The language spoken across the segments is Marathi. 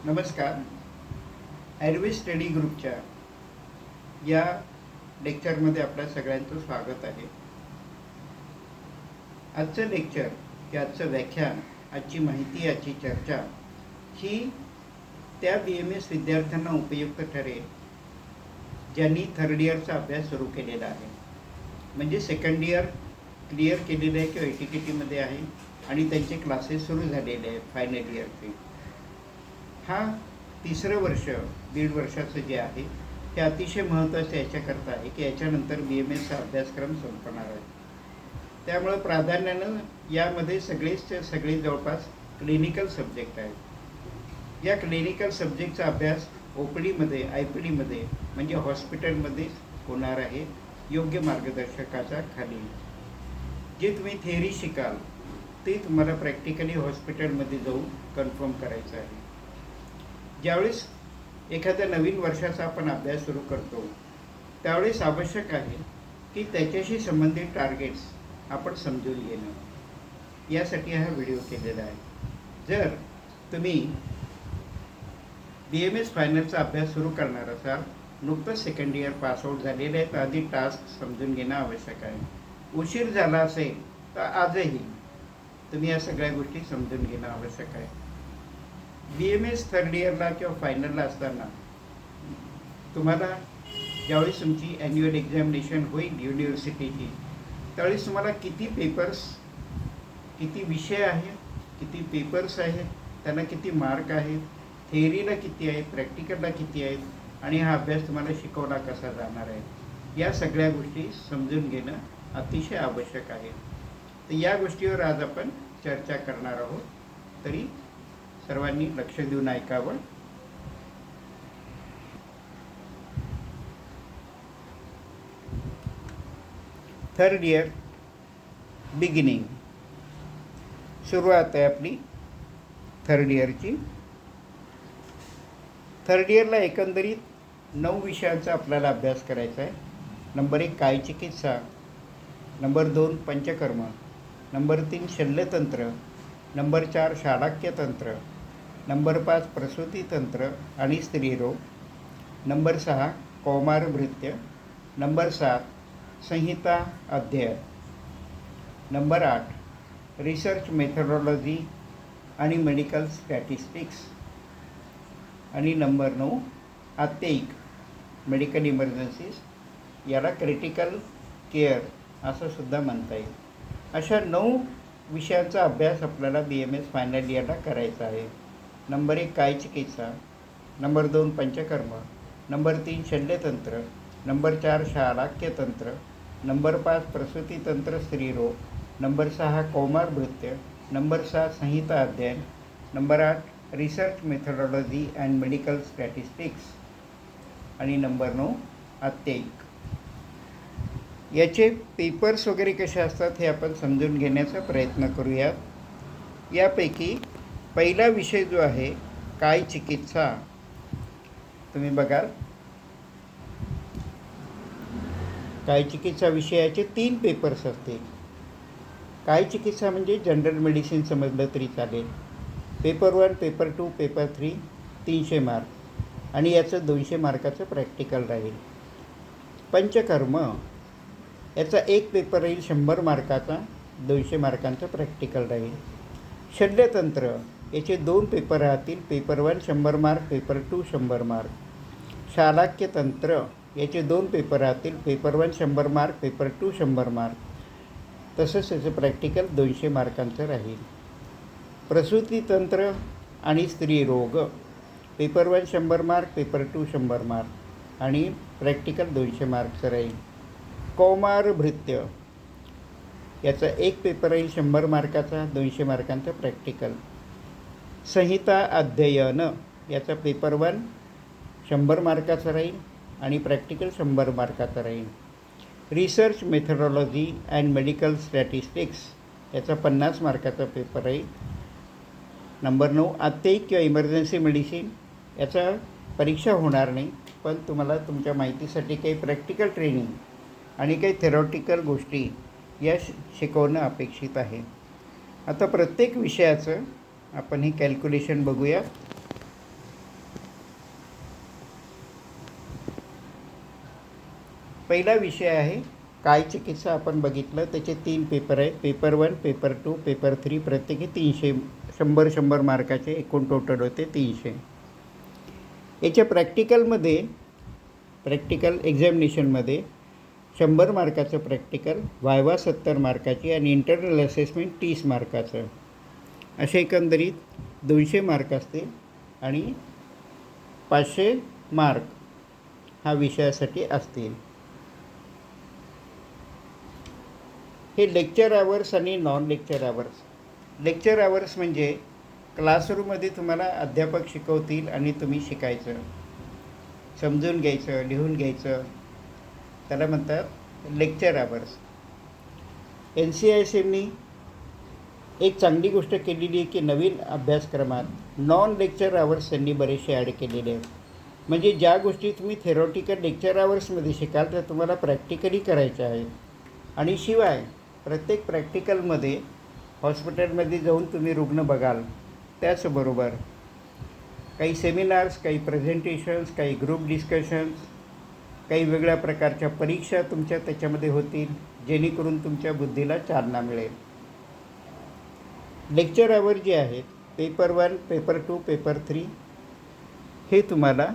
नमस्कार. ॲडवे स्टडी ग्रुपच्या या लेक्चरमध्ये आपल्या सगळ्यांचं स्वागत आहे. आजचं लेक्चर किंवा आजचं व्याख्यान, आजची माहिती, आजची चर्चा ही त्या BMS विद्यार्थ्यांना उपयुक्त ठरेल ज्यांनी थर्ड इयरचा अभ्यास सुरू केलेला आहे, म्हणजे सेकंड इयर क्लिअर केलेलं आहे किंवा ATKT आहे आणि त्यांचे क्लासेस सुरू झालेले आहेत फायनल इयरचे. हा तिसरं वर्ष, दीड वर्षाचं जे आहे ते अतिशय महत्त्वाचं याच्याकरता आहे की याच्यानंतर BMSचा अभ्यासक्रम संपणार आहे. त्यामुळं प्राधान्यानं यामध्ये सगळे जवळपास क्लिनिकल सब्जेक्ट आहेत. या क्लिनिकल सब्जेक्टचा अभ्यास OPDमध्ये, IPDमध्ये म्हणजे हॉस्पिटलमध्ये होणार आहे, योग्य मार्गदर्शकाच्या खाली. जे तुम्ही थेअरी शिकाल ते तुम्हाला प्रॅक्टिकली हॉस्पिटलमध्ये जाऊन कन्फर्म करायचं आहे. ज्यावेळेस एखाद्या नवीन वर्षाचा आपण अभ्यास सुरू करतो त्यावेळेस आवश्यक आहे की त्याच्याशी संबंधित टार्गेट्स आपण समजून घेणं, यासाठी हा व्हिडिओ केलेला आहे. जर तुम्ही BMS फायनलचा अभ्यास सुरू करणार असाल, नुकतंच सेकंड इयर पासआउट झालेलं आहे, तर आधी टास्क समजून घेणं आवश्यक आहे. उशीर झाला असेल तर आजही तुम्ही या सगळ्या गोष्टी समजून घेणं आवश्यक आहे. BMS थर्ड इयरला किंवा फायनलला असताना तुम्हाला ज्यावेळेस तुमची ॲन्युअल एक्झामिनेशन होईल युनिव्हर्सिटीची, त्यावेळेस तुम्हाला किती पेपर्स, किती विषय आहेत, किती पेपर्स आहेत, त्यांना किती मार्क आहेत, थेअरीला किती आहेत, प्रॅक्टिकलला किती आहेत आणि हा अभ्यास तुम्हाला शिकवला कसा जाणार आहे, या सगळ्या गोष्टी समजून घेणं अतिशय आवश्यक आहे. तर या गोष्टीवर आज आपण चर्चा करणार आहोत, तरी सर्वांनी लक्ष देऊन ऐकावं. थर्ड इयर बिगिनिंग, सुरुवात आहे आपली थर्ड इयरची. थर्ड इयरला एकंदरीत 9 विषयांचा आपल्याला अभ्यास करायचा आहे. नंबर 1 कायचिकित्सा, नंबर 2 पंचकर्म, नंबर 3 शल्यतंत्र, नंबर 4 शालाक्यतंत्र, नंबर 5 प्रसूतीतंत्र आणि स्त्रीरोग, नंबर 6 कौमारभृत्य, नंबर 7 संहिता अध्ययन, नंबर 8 रिसर्च मेथडॉलॉजी आणि मेडिकल स्टॅटिस्टिक्स आणि नंबर 9 आत्ययिक मेडिकल इमर्जन्सीज, याला क्रिटिकल केअर असं सुद्धा म्हणता येईल. अशा 9 विषयांचा अभ्यास आपल्याला BMS फायनल इयरला करायचा आहे. नंबर 1 कायचिकित्सा, नंबर 2 पंचकर्म, नंबर 3 शल्यतंत्र, नंबर 4 शालाक्यतंत्र, नंबर 5 प्रसूतीतंत्र स्त्रीरोग, नंबर 6 कौमारभृत्य, नंबर 7 संहिता अध्ययन, number 8 research methodology and medical statistics आणि नंबर 9 आत्ययिक. याचे पेपर्स वगैरे कसे असतात हे आपण समजून घेण्याचा प्रयत्न करूयात. यापैकी पहिला विषय जो आहे काय चिकित्सा, तुम्ही बघाल काय चिकित्सा विषयाचे 3 पेपर्स असतील. काय चिकित्सा म्हणजे जनरल मेडिसिन समजलं तरी चालेल. पेपर 1, पेपर 2, पेपर 3 300 मार्क आणि याचं 200 मार्काचं प्रॅक्टिकल राहील. पंचकर्म याचा एक पेपर राहील 100 मार्काचा, 200 मार्कांचं प्रॅक्टिकल राहील. शल्यतंत्र याचे 2 पेपर राहतील, पेपर 1 100 मार्क, पेपर 2 100 मार्क. शालाक्यतंत्र याचे 2 पेपर राहतील, पेपर 1 100 मार्क, पेपर 2 100 मार्क. तसंच याचं प्रॅक्टिकल 200 मार्कांचं राहील. प्रसूतीतंत्र आणि स्त्रीरोग, पेपर 1 100 मार्क, पेपर 2 100 मार्क आणि प्रॅक्टिकल 200 मार्कचं राहील. कौमारभृत्य याचा एक पेपर राहील 100 मार्काचा, 200 मार्कांचं प्रॅक्टिकल. संहिता अध्ययन याचा पेपर 1 100 मार्काचा राहील आणि प्रॅक्टिकल 100 मार्काचा राहील. Research methodology and medical statistics याचा 50 मार्काचा पेपर राहील. नंबर 9 आत्ययिक किंवा इमर्जन्सी मेडिसिन, याचा परीक्षा होणार नाही, पण तुम्हाला तुमच्या माहितीसाठी काही प्रॅक्टिकल ट्रेनिंग आणि काही थेरॉटिकल गोष्टी या शिकवणं अपेक्षित आहे. आता प्रत्येक विषयाचं आपण हे कॅल्क्युलेशन बघूया. पहिला विषय आहे काय चिकित्सा. आपण बघितलं त्याचे 3 पेपर आहेत. Paper 1, paper 2, paper 3. प्रत्येकी 300 100 मार्काचे एकूण टोटल होते 300. याच्या प्रॅक्टिकल एक्झामिनेशनमध्ये 100 मार्काचं प्रॅक्टिकल, वायवा 70 मार्काची आणि इंटरनल असेसमेंट 30 मार्काचं. असे एकंदरीत 200 मार्क असतील आणि 500 मार्क हा विषयासाठी असतील. हे लेक्चर आवर्स आणि non lecture hours. Lecture hours म्हणजे क्लासरूममध्ये तुम्हाला अध्यापक शिकवतील आणि तुम्ही शिकायचं, समजून घ्यायचं, लिहून घ्यायचं, त्याला म्हणतात लेक्चर आवर्स. NCISMनी एक चांगली गोष्ट केलेली आहे की नवीन अभ्यासक्रमात नॉन लेक्चर आवर्स त्यांनी बरेचसे ॲड केलेले आहेत. म्हणजे ज्या गोष्टी तुम्ही थेरॉटिकल लेक्चर आवर्समध्ये शिकाल त्या तुम्हाला प्रॅक्टिकली करायच्या आहेत. आणि शिवाय प्रत्येक प्रॅक्टिकलमध्ये हॉस्पिटलमध्ये जाऊन तुम्ही रुग्ण बघाल. त्याचबरोबर काही सेमिनार्स, काही प्रेझेंटेशन्स, काही ग्रुप डिस्कशन्स, काही वेगळ्या प्रकारच्या परीक्षा तुमच्या त्याच्यामध्ये होतील, जेणेकरून तुमच्या बुद्धीला चालना मिळेल. लेक्चर आवर जे आहेत पेपर 1, पेपर 2, पेपर 3 हे तुम्हाला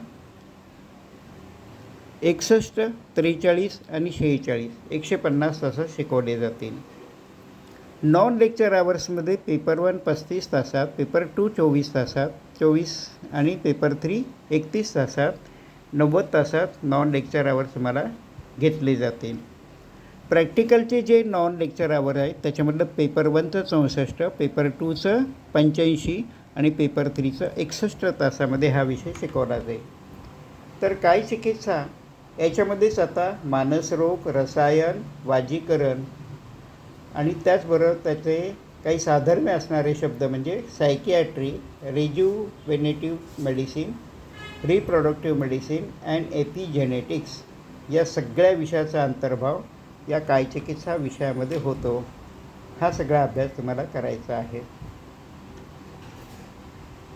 61, 43 आणि 46 150 तासात शिकवले जातील. नॉन लेक्चर आवर्समध्ये पेपर 1 35 तासात, पेपर 2 24 तासात, 24 आणि पेपर 3 31 तासात, 90 तासात नॉन लेक्चर आवर्स तुम्हाला घेतले जातील. प्रॅक्टिकलचे जे नॉन लेक्चर आवर आहेत त्याच्यामधलं पेपर 1चं 64, पेपर 2चं 85 आणि पेपर 3चं 61 तासामध्ये हा विषय शिकवला जाईल. तर काय चिकित्सा याच्यामध्येच आता मानसरोग, रसायन, वाजीकरण आणि त्याचबरोबर त्याचे काही साधर्म्य असणारे शब्द म्हणजे psychiatry, rejuvenative medicine, reproductive medicine and epigenetics या सगळ्या विषयाचा अंतर्भाव या काय चिकित्सा विषयामध्ये होतो. हा सगळा अभ्यास तुम्हाला करायचा आहे.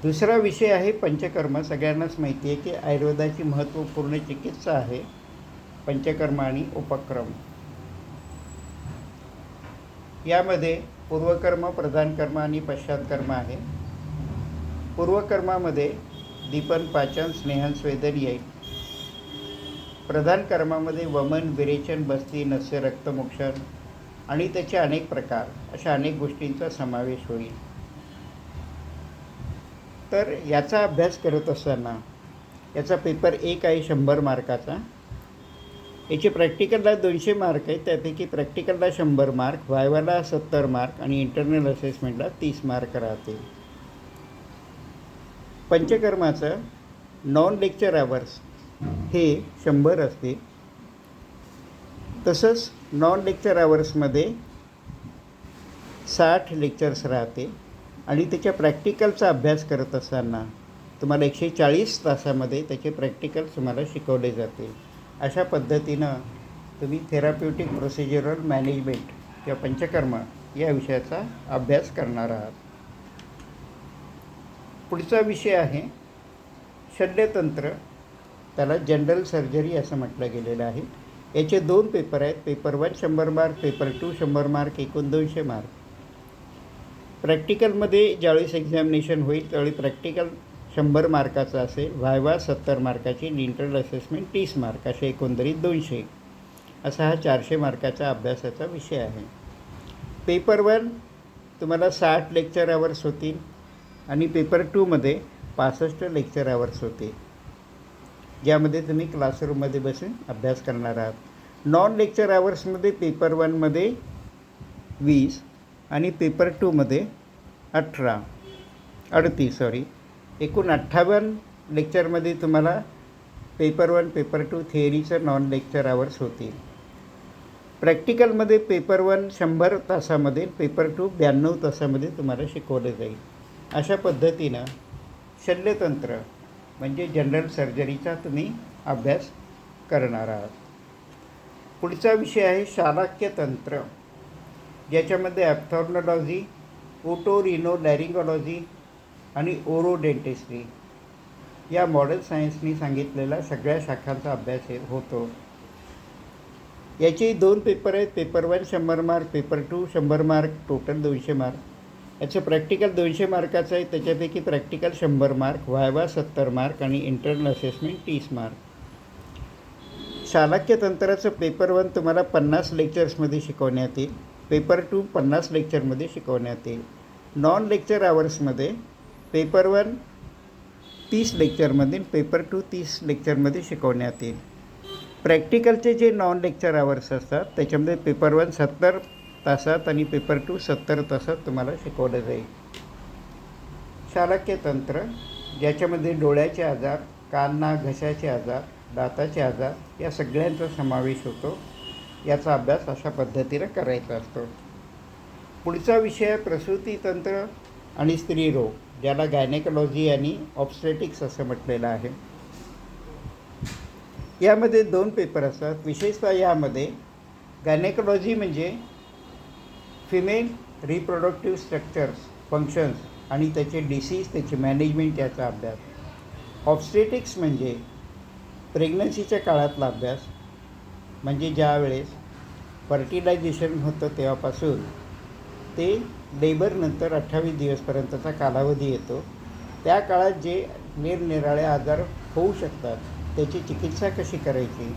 दुसरा विषय आहे पंचकर्म. सगळ्यांनाच माहिती आहे की आयुर्वेदाची महत्त्वपूर्ण चिकित्सा आहे पंचकर्म आणि उपक्रम. यामध्ये पूर्वकर्म, प्रधानकर्म आणि पश्चात्कर्म आहे. पूर्वकर्मामध्ये दीपन, पाचन, स्नेहन, स्वेदन येईल. प्रधान कर्मामध्ये वमन, विरेचन, बस्ती, नस्य, रक्तमोक्षण आणि त्याचे अनेक प्रकार अशा अनेक गोष्टींचा समावेश होईल. तर याचा अभ्यास करत असताना याचा पेपर 1 आहे 100 मार्काचा. याचे प्रॅक्टिकलला 200 मार्क आहेत. त्यापैकी प्रॅक्टिकलला 100 मार्क, वायवाला 70 मार्क आणि इंटरनल असेसमेंटला 30 मार्क राहतील. पंचकर्माचं नॉन लेक्चर आवर्स हे 100 असतील. तसंच नॉन लेक्चर आवर्समध्ये 60 लेक्चर्स राहते आणि त्याच्या प्रॅक्टिकलचा अभ्यास करत असताना तुम्हाला 140 तासामध्ये त्याचे प्रॅक्टिकल्स तुम्हाला शिकवले जातील. अशा पद्धतीनं तुम्ही थेराप्युटिक प्रोसिजरल मॅनेजमेंट किंवा पंचकर्म या विषयाचा अभ्यास करणार आहात. पुढचा विषय आहे शल्यतंत्र. त्याला जनरल सर्जरी असं म्हटलं गेलेलं आहे. याचे 2 पेपर आहेत. पेपर 1 100 मार्क, पेपर 2 100 मार्क, एकूण 200 मार्क. प्रॅक्टिकलमध्ये ज्यावेळेस एक्झामिनेशन होईल त्यावेळी प्रॅक्टिकल 100 मार्काचा असेल, व्हायवा 70 मार्काची, इंटरनल असेसमेंट 30 मार्क, असे एकंदरीत 200. असा हा 400 मार्काचा अभ्यासाचा विषय आहे. पेपर 1 तुम्हाला 60 लेक्चर आवर्स होतील आणि पेपर 2मध्ये 65 लेक्चर आवर्स होते, ज्यामध्ये तुम्ही क्लासरूममध्ये बसून अभ्यास करणार आहात. नॉन लेक्चर आवर्समध्ये पेपर 1मध्ये 20 आणि पेपर 2मध्ये 38 एकूण 58 लेक्चरमध्ये तुम्हाला पेपर 1, पेपर 2 थिअरीचं नॉन लेक्चर आवर्स होतील. प्रॅक्टिकलमध्ये पेपर 1 100 तासामध्ये, पेपर 2 92 तासामध्ये तुम्हाला शिकवलं जाईल. अशा पद्धतीनं शल्यतंत्र म्हणजे जनरल सर्जरीचा तुम्ही अभ्यास करणार आहात. पुढचा विषय आहे शालाक्यतंत्र, ज्याच्यामध्ये ॲप्थॉर्नॉलॉजी, ओटोरिनोलॅरिंगॉलॉजी आणि ओरोडेंटिस्ट्री या मॉडर्न सायन्सनी सांगितलेल्या सगळ्या शाखांचा अभ्यास होतो. याचे 2 पेपर आहेत. Paper 1 100 mark, paper 2 100 mark, total 200 mark. याचं प्रॅक्टिकल 200 मार्काचं आहे. त्याच्यापैकी प्रॅक्टिकल 100 मार्क, व्हायवा 70 मार्क आणि इंटरनल असेसमेंट 30 मार्क. चाणक्य तंत्राचं पेपर 1 तुम्हाला 50 लेक्चर्समध्ये शिकवण्यात येईल. पेपर 2 50 लेक्चरमध्ये शिकवण्यात येईल. नॉन लेक्चर आवर्समध्ये पेपर 1 30 लेक्चरमध्ये, पेपर 2 30 लेक्चरमध्ये शिकवण्यात येईल. प्रॅक्टिकलचे जे नॉन लेक्चर आवर्स असतात त्याच्यामध्ये पेपर 1 70 तासात आणि पेपर 2 70 तासात तुम्हाला शिकवलं जाईल. चाणक्य तंत्र ज्याच्यामध्ये डोळ्याचे आजार, कान नाक घशाचे आजार, दाताचे आजार या सगळ्यांचा समावेश होतो. याचा अभ्यास अशा पद्धतीने करायचा असतो. पुढचा विषय आहे प्रसूतीतंत्र आणि स्त्रीरोग, ज्याला गायनेकोलॉजी आणि ऑब्स्टेटिक्स असं म्हटलेलं आहे. यामध्ये 2 पेपर असतात. विशेषतः यामध्ये गायनेकोलॉजी म्हणजे फिमेल रिप्रोडक्टिव्ह स्ट्रक्चर्स, फंक्शन्स आणि त्याचे डिसीज, त्याचे मॅनेजमेंट याचा अभ्यास. ऑब्स्टेटिक्स म्हणजे प्रेग्नन्सीच्या काळातला अभ्यास, म्हणजे ज्यावेळेस फर्टिलायझेशन होतं तेव्हापासून ते लेबरनंतर 28 दिवसपर्यंतचा कालावधी येतो. त्या काळात जे निरनिराळे आजार होऊ शकतात त्याची चिकित्सा कशी करायची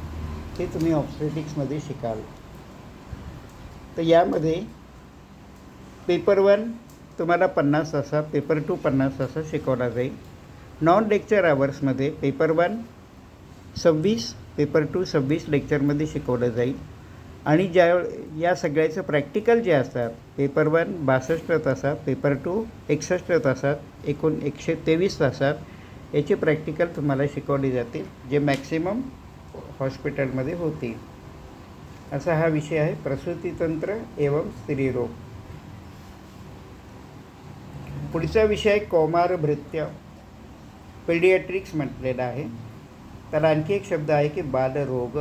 हे तुम्ही ऑब्स्टेटिक्समध्ये शिकाल. तर यामध्ये पेपर 1 तुम्हाला 50 तासात, पेपर 2 50 तासात शिकवला जाईल. नॉन लेक्चर आवर्समध्ये पेपर 1 26, पेपर 2 26 लेक्चरमध्ये शिकवलं जाईल. आणि या सगळ्याचं प्रॅक्टिकल जे असतात पेपर 1 62 तासात, पेपर 2 61 तासात, एकूण 123 तासात याचे प्रॅक्टिकल तुम्हाला शिकवले जातील, जे मॅक्सिमम हॉस्पिटलमध्ये होतील. असा हा विषय आहे प्रसूतीतंत्र एवं स्त्रीरोग. पुढचा विषय आहे कौमारभृत्य, पेडियाट्रिक्स म्हटलेला आहे. त्याला आणखी एक शब्द आहे की बालरोग,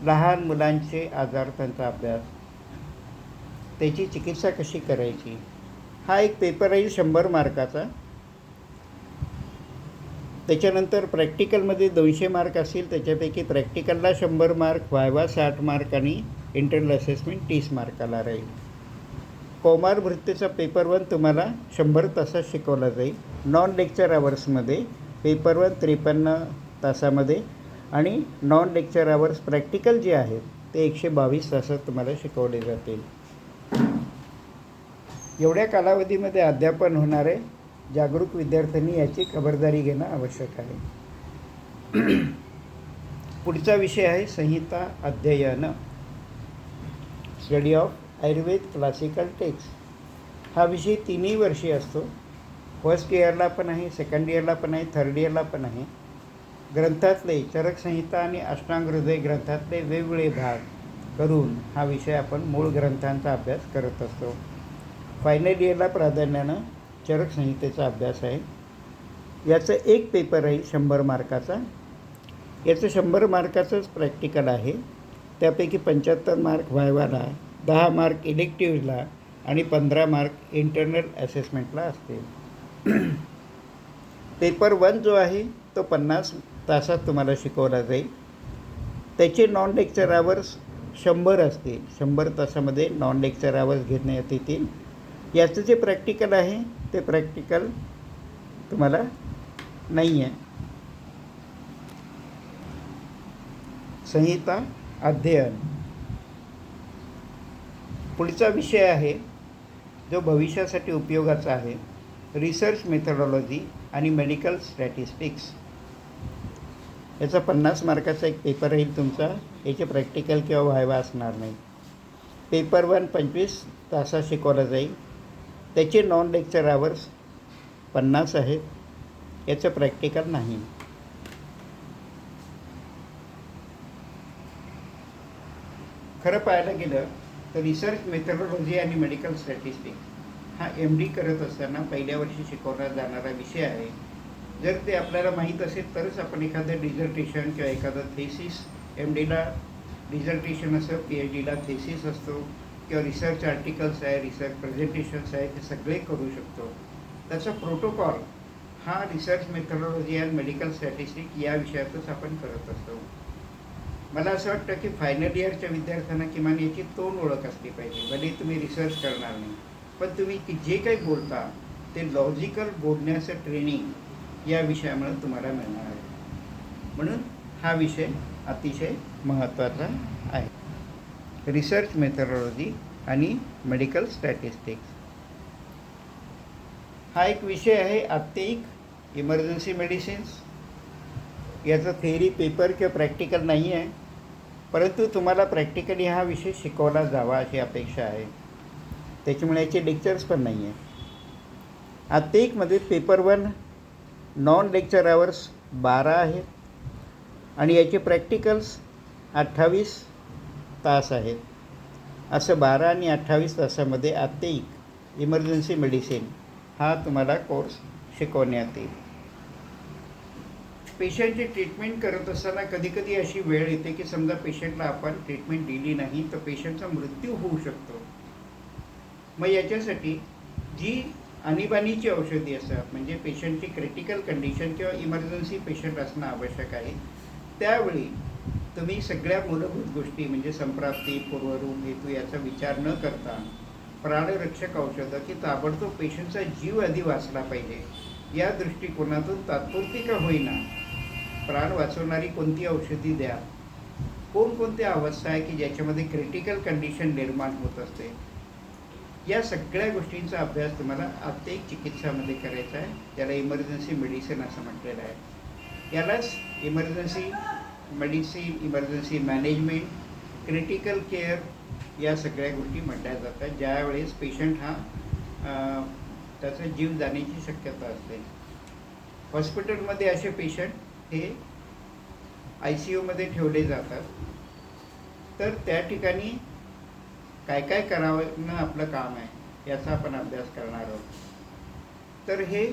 लहान मुलांचे आजार, त्यांचा अभ्यास, त्याची चिकित्सा कशी करायची. हा एक पेपर आहे 100 मार्काचा. त्याच्यानंतर प्रॅक्टिकलमध्ये 200 मार्क असतील. त्याच्यापैकी प्रॅक्टिकलला 100 मार्क, व्हायवा 60 मार्क आणि इंटरनल असेसमेंट 30 मार्काला राहील. कौमारभृत्यचा पेपर 1 तुम्हाला 100 तासात शिकवला जाईल. नॉन लेक्चर आवर्समध्ये पेपर 1 53 तासामध्ये आणि नॉन लेक्चर आवर्स प्रॅक्टिकल जे आहेत ते 122 तासात तुम्हाला शिकवले जातील. एवढ्या कालावधीमध्ये अध्यापन होणारे जागरूक विद्यार्थ्यांनी याची खबरदारी घेणं आवश्यक आहे. पुढचा विषय आहे संहिता अध्ययन, study of Ayurveda classical text. हा विषय 3ही वर्षी असतो. फर्स्ट इयरला पण आहे, सेकंड इयरला पण आहे, थर्ड इयरला पण आहे. ग्रंथातले चरकसंहिता आणि अष्टांग हृदय ग्रंथातले वेगवेगळे भाग करून हा विषय आपण मूळ ग्रंथांचा अभ्यास करत असतो. फायनल इयरला प्राधान्यानं चरकसंहितेचा अभ्यास आहे. याचं एक पेपर आहे 100 मार्काचा. याचं 100 मार्काचंच प्रॅक्टिकल आहे. त्यापैकी 75 मार्क व्हायवाला, 10 मार्क इलेक्टिव्हला आणि 15 मार्क इंटरनल असेसमेंटला असतील. पेपर 1 जो आहे तो 50 तासात तुम्हाला शिकवला जाईल. त्याचे नॉन लेक्चर आवर्स 100 असतील. 100 तासामध्ये नॉन लेक्चर आवर्स घेण्यात येतील. याचं जे प्रॅक्टिकल आहे ते प्रॅक्टिकल तुम्हाला नाही आहे. संहिता अध्ययन. पुढचा विषय आहे जो भविष्यासाठी उपयोगाचा आहे, रिसर्च मेथडॉलॉजी आणि मेडिकल स्टॅटिस्टिक्स. याचा 50 मार्काचा एक पेपर येईल तुमचा. याचे प्रॅक्टिकल किंवा व्हायवा असणार नाही. पेपर 1 25 तासात शिकवला जाईल. त्याचे नॉन लेक्चर आवर्स 50 आहेत. याचं प्रॅक्टिकल नाही. खरं पाहायला गेलं तर रिसर्च मेथडॉलॉजी आणि मेडिकल स्टॅटिस्टिक्स हा MD करत असताना पहिल्या वर्षी शिकवला जाणारा विषय आहे. जर ते आपल्याला माहीत असेल तरच आपण एखादं डिझर्टेशन किंवा एखादं थेसिस, MDला डिझर्टेशन असं, PhDला थेसिस असतो किंवा रिसर्च आर्टिकल्स आहे, रिसर्च प्रेझेंटेशन्स आहे, ते सगळे करू शकतो. त्याचा प्रोटोकॉल हा रिसर्च मेथडॉलॉजी आणि मेडिकल स्टॅटिस्टिक्स या विषयातच आपण करत असतो. मला असं वाटतं की फायनल इयरच्या विद्यार्थ्यांना किमान याची तोंड ओळख असली पाहिजे. भले तुम्ही रिसर्च करणार नाही, पण तुम्ही जे काही बोलता ते लॉजिकल बोलण्याचं ट्रेनिंग या विषयामुळे तुम्हाला मिळणार आहे. म्हणून हा विषय अतिशय महत्त्वाचा आहे. रिसर्च मेथडॉलॉजी आणि मेडिकल स्टॅटिस्टिक्स हा एक विषय आहे. आत्तेईक इमर्जन्सी मेडिसिन्स याचा थेअरी पेपर किंवा प्रॅक्टिकल नाही आहे, परंतु तुम्हाला प्रॅक्टिकली हा विषय शिकवला जावा अशी अपेक्षा आहे. त्याच्यामुळे याचे लेक्चर्स पण नाही आहे. आत्तेईकमध्ये पेपर 1 नॉन लेक्चर आवर्स 12 आहेत आणि याचे प्रॅक्टिकल्स 28 तास आहेत. असं 12 आणि 28 तासामध्ये आत्तेईक इमर्जन्सी मेडिसिन हा तुम्हाला कोर्स शिकवण्यात येईल. पेशंटची ट्रीटमेंट करत असताना कधी कधी अशी वेळ येते की समजा पेशंटला आपण ट्रीटमेंट दिली नाही तर पेशंटचा मृत्यू होऊ शकतो. मग याच्यासाठी जी आणीबाणीची औषधी असतात, म्हणजे पेशंटची क्रिटिकल कंडिशन किंवा इमर्जन्सी पेशंट असणं आवश्यक आहे, त्यावेळी तुम्ही सगळ्या मूलभूत गोष्टी म्हणजे संप्राप्ती, पूर्वरूप, हेतू याचा विचार न करता प्राणरक्षक औषधं की ताबडतोब पेशंटचा जीव आधी वाचला पाहिजे या दृष्टिकोनातून तात्पुरती का होईना प्राण वाचवणारी कोणती औषधी द्या. कोणकोणत्या अवस्था आहे की ज्याच्यामध्ये क्रिटिकल कंडिशन निर्माण होत असते, या सगळ्या गोष्टींचा अभ्यास तुम्हाला आत्तेईक चिकित्सामध्ये करायचा आहे. त्याला इमर्जन्सी मेडिसिन असं म्हटलेलं आहे. यालाच emergency medicine, emergency management, critical care या सगळ्या गोष्टी म्हटल्या जातात, ज्यावेळेस पेशंट हा त्याचा जीव जाण्याची शक्यता असते. हॉस्पिटलमध्ये असे पेशंट हे ICUमध्ये ठेवले जातात. तर त्या ठिकाणी काय काय करावं आपलं काम आहे याचा आपण अभ्यास करणार आहोत. तर हे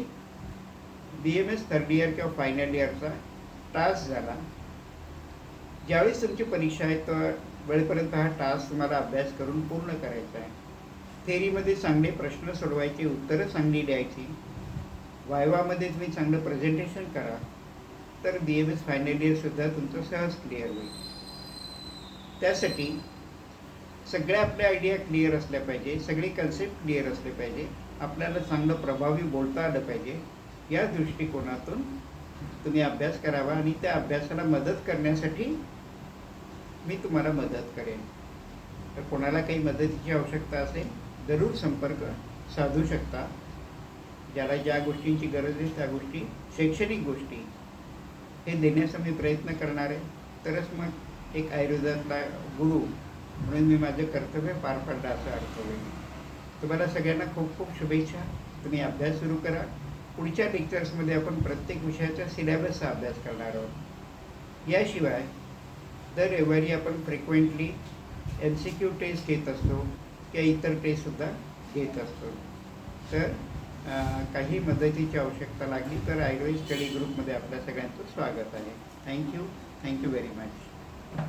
BMS थर्ड इयर किंवा फायनल इयरचा टास्क झाला. ज्यावेळेस तुमची परीक्षा आहे तर वेळेपर्यंत हा टास्क तुम्हाला अभ्यास करून पूर्ण करायचा आहे. थेअरीमध्ये चांगले प्रश्न सोडवायचे, उत्तरं चांगली द्यायची, वायवामध्ये तुम्ही चांगलं प्रेझेंटेशन करा, तर BMS फायनल इयरसुद्धा तुमचं सहज क्लिअर होईल. त्यासाठी सगळ्या आपल्या आयडिया क्लिअर असल्या पाहिजे, सगळे कन्सेप्ट क्लिअर असले पाहिजे, आपल्याला चांगलं प्रभावी बोलता आलं पाहिजे. या दृष्टिकोनातून तुम्ही अभ्यास करावा आणि त्या अभ्यासाला मदत करण्यासाठी मी तुम्हाला मदत करेन. तर कोणाला काही मदतीची आवश्यकता असेल जरूर संपर्क साधू शकता. ज्याला ज्या गोष्टींची गरज आहे त्या गोष्टी, शैक्षणिक गोष्टी हे देण्याचा मी प्रयत्न करणार आहे. तरच मग एक आयुर्वेदातला गुरु म्हणून मी माझं कर्तव्य पार पाडलं असं अर्थ होईल. तुम्हाला सगळ्यांना खूप खूप शुभेच्छा. तुम्ही अभ्यास सुरू करा. पुढच्या लेक्चर्समध्ये आपण प्रत्येक विषयाचा सिलेबसचा अभ्यास करणार आहोत. याशिवाय दर रविवारी आपण फ्रिक्वेंटली MCQ टेस्ट घेत असतो किंवा इतर टेस्टसुद्धा घेत असतो. तर काही मदतीची आवश्यकता लागली तर आयुर्वेद स्टडी ग्रुपमध्ये आपल्या सगळ्यांचं स्वागत आहे. Thank you very much.